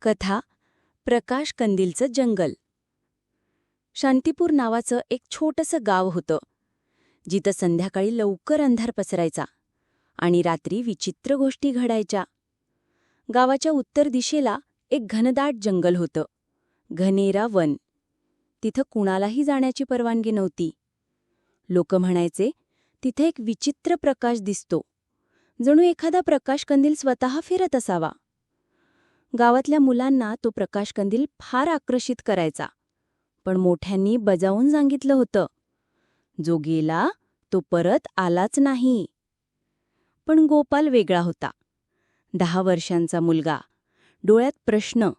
कथा प्रकाश कंदीलचं जंगल. शांतीपूर नावाचं एक छोटंसं गाव होतं, जिथं संध्याकाळी लवकर अंधार पसरायचा आणि रात्री विचित्र गोष्टी घडायच्या. गावाच्या उत्तर दिशेला एक घनदाट जंगल होतं, घनेरा वन. तिथं कुणालाही जाण्याची परवानगी नव्हती. लोक म्हणायचे, तिथे एक विचित्र प्रकाश दिसतो, जणू एखादा प्रकाशकंदील स्वतः फिरत असावा. गावातल्या मुलांना तो प्रकाशकंदील फार आकर्षित करायचा, पण मोठ्यांनी बजावून सांगितलं होतं, जो गेला तो परत आलाच नाही. पण गोपाल वेगळा होता. 10 वर्षांचा मुलगा, डोळ्यात प्रश्न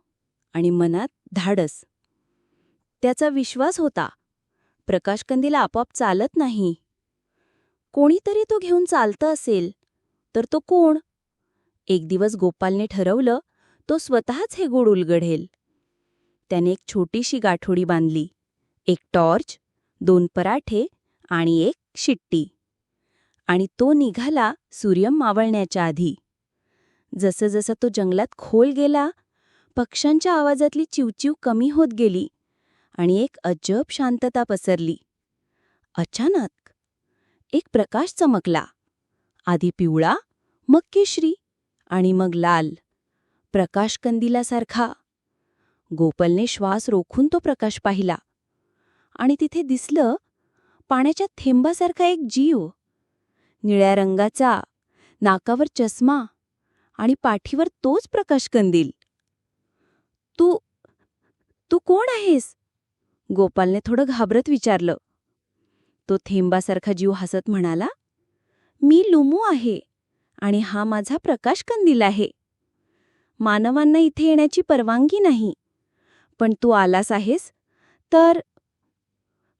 आणि मनात धाडस. त्याचा विश्वास होता, प्रकाशकंदील आपोआप चालत नाही. कोणीतरी तो घेऊन चालतं असेल, तर तो कोण? एक दिवस गोपालने ठरवलं, तो स्वतःच हे गूढ उलगडेल. त्याने एक छोटीशी गाठोडी बांधली, एक टॉर्च, 2 पराठे आणि एक शिट्टी. आणि तो निघाला सूर्य मावळण्याच्या आधी. जसं जसं तो जंगलात खोल गेला, पक्ष्यांच्या आवाजातली चिवचिव कमी होत गेली आणि एक अजब शांतता पसरली. अचानक एक प्रकाश चमकला, आधी पिवळा, मग केशरी आणि मग लाल, प्रकाशकंदिलासारखा. गोपालने श्वास रोखून तो प्रकाश पाहिला आणि तिथे दिसलं पाण्याच्या थेंबासारखा एक जीव, निळ्या रंगाचा, नाकावर चष्मा आणि पाठीवर तोच प्रकाशकंदील. तू कोण आहेस? गोपालने थोडं घाबरत विचारलं. तो थेंबासारखा जीव हसत म्हणाला, मी लुमू आहे आणि हा माझा प्रकाशकंदील आहे. मानवांना इथे येण्याची परवानगी नाही, पण तू आलास आहेस तर.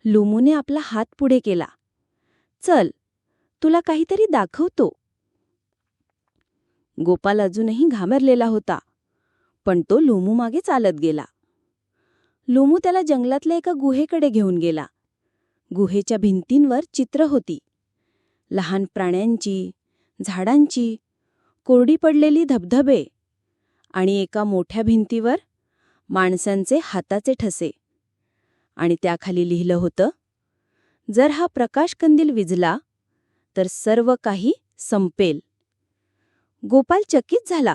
लुमूने आपला हात पुढे केला. चल, तुला काहीतरी दाखवतो. गोपाल अजूनही घाबरलेला होता, पण तो लुमू मागे चालत गेला. लुमू त्याला जंगलातल्या एका गुहेकडे घेऊन गेला. गुहेच्या भिंतींवर चित्र होती, लहान प्राण्यांची, झाडांची, कोरडी पडलेली धबधबे आणि एका मोठ्या भिंतीवर माणसांचे हाताचे ठसे. आणि त्याखाली लिहिलं होतं, जर हा प्रकाशकंदील विझला तर सर्व काही संपेल. गोपाल चकित झाला.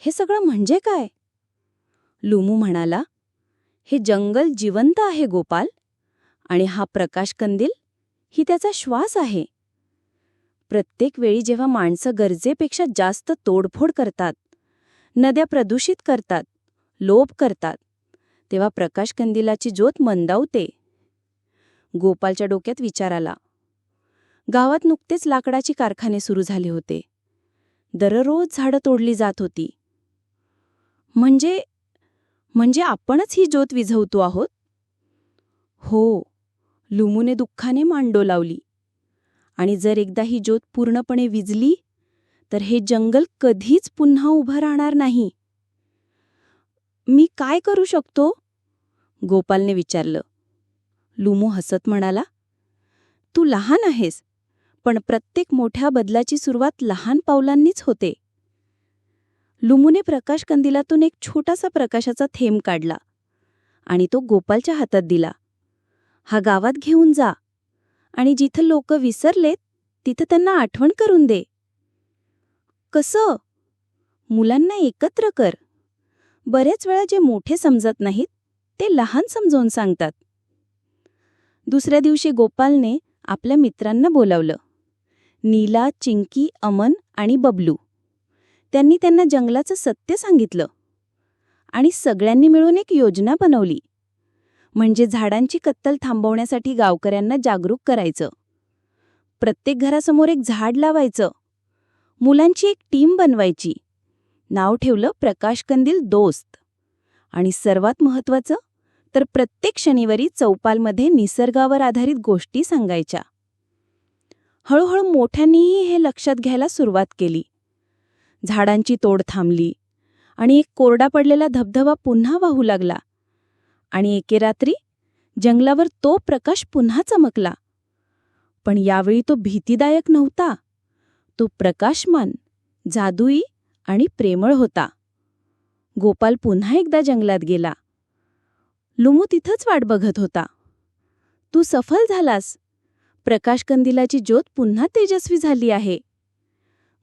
हे सगळं म्हणजे काय? लुमू म्हणाला, हे जंगल जिवंत आहे गोपाल, आणि हा प्रकाशकंदील ही त्याचा श्वास आहे. प्रत्येक वेळी जेव्हा माणसं गरजेपेक्षा जास्त तोडफोड करतात, नद्या प्रदूषित करतात, लोभ करतात, तेव्हा प्रकाशकंदिलाची ज्योत मंदावते. गोपालच्या डोक्यात विचार आला. गावात नुकतेच लाकडाची कारखाने सुरू झाले होते. दररोज झाडं तोडली जात होती. म्हणजे आपणच ही ज्योत विझवतो आहोत? हो, लुमूने दुःखाने मान डोलावली. आणि जर एकदा ही ज्योत पूर्णपणे विझली तर हे जंगल कधीच पुन्हा उभं राहणार नाही. मी काय करू शकतो? गोपालने विचारलं. लुमू हसत म्हणाला, तू लहान आहेस, पण प्रत्येक मोठ्या बदलाची सुरुवात लहान पावलांनीच होते. लुमूने प्रकाशकंदिलातून एक छोटासा प्रकाशाचा थेंब काढला आणि तो गोपालच्या हातात दिला. हा गावात घेऊन जा आणि जिथं लोक विसरलेत तिथं त्यांना आठवण करून दे. कसं? मुलांना एकत्र कर. बरेच वेळा जे मोठे समजत नाहीत ते लहान समजावून सांगतात. दुसऱ्या दिवशी गोपालने आपल्या मित्रांना बोलावलं, नीला, चिंकी, अमन आणि बबलू. त्यांनी त्यांना जंगलाचं सत्य सांगितलं आणि सगळ्यांनी मिळून एक योजना बनवली. म्हणजे झाडांची कत्तल थांबवण्यासाठी गावकऱ्यांना जागरूक करायचं, प्रत्येक घरासमोर एक झाड लावायचं, मुलांची एक टीम बनवायची, नाव ठेवलं प्रकाशकंदील दोस्त, आणि सर्वात महत्त्वाचं तर प्रत्येक शनिवारी चौपालमध्ये निसर्गावर आधारित गोष्टी सांगायच्या. हळूहळू मोठ्यांनीही हे लक्षात घ्यायला सुरुवात केली. झाडांची तोड थांबली आणि एक कोरडा पडलेला धबधबा पुन्हा वाहू लागला. आणि एके रात्री जंगलावर तो प्रकाश पुन्हा चमकला. पण यावेळी तो भीतीदायक नव्हता. तो प्रकाशमान, जादुई आणि प्रेमळ होता. गोपाल पुन्हा एकदा जंगलात गेला. लुमू तिथंच वाट बघत होता. तू सफल झालास. प्रकाशकंदिलाची ज्योत पुन्हा तेजस्वी झाली आहे.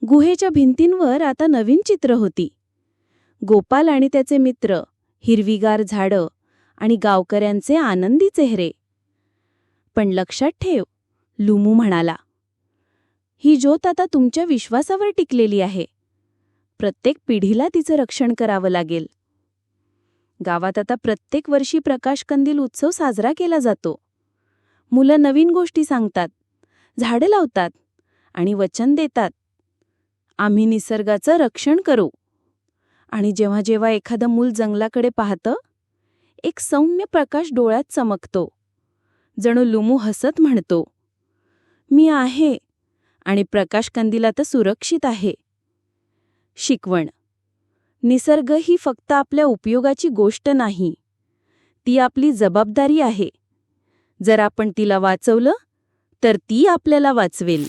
गुहेच्या भिंतींवर आता नवीन चित्र होती. गोपाल आणि त्याचे मित्र, हिरवीगार झाडं आणि गावकऱ्यांचे आनंदी चेहरे. पण लक्षात ठेव, लुमू म्हणाला, ही ज्योत आता तुमच्या विश्वासावर टिकलेली आहे. प्रत्येक पिढीला तिचं रक्षण करावं लागेल. गावात आता प्रत्येक वर्षी प्रकाशकंदील उत्सव साजरा केला जातो. मुलं नवीन गोष्टी सांगतात, झाडं लावतात आणि वचन देतात, आम्ही निसर्गाचं रक्षण करू. आणि जेव्हा जेव्हा एखादं मूल जंगलाकडे पाहतं, एक सौम्य प्रकाश डोळ्यात चमकतो. जणू लुमू हसत म्हणतो, मी आहे आणि प्रकाशकंदील आता सुरक्षित आहे. शिकवण: निसर्ग ही फक्त आपल्या उपयोगाची गोष्ट नाही, ती आपली जबाबदारी आहे. जर आपण तिला वाचवलं तर ती आपल्याला वाचवेल.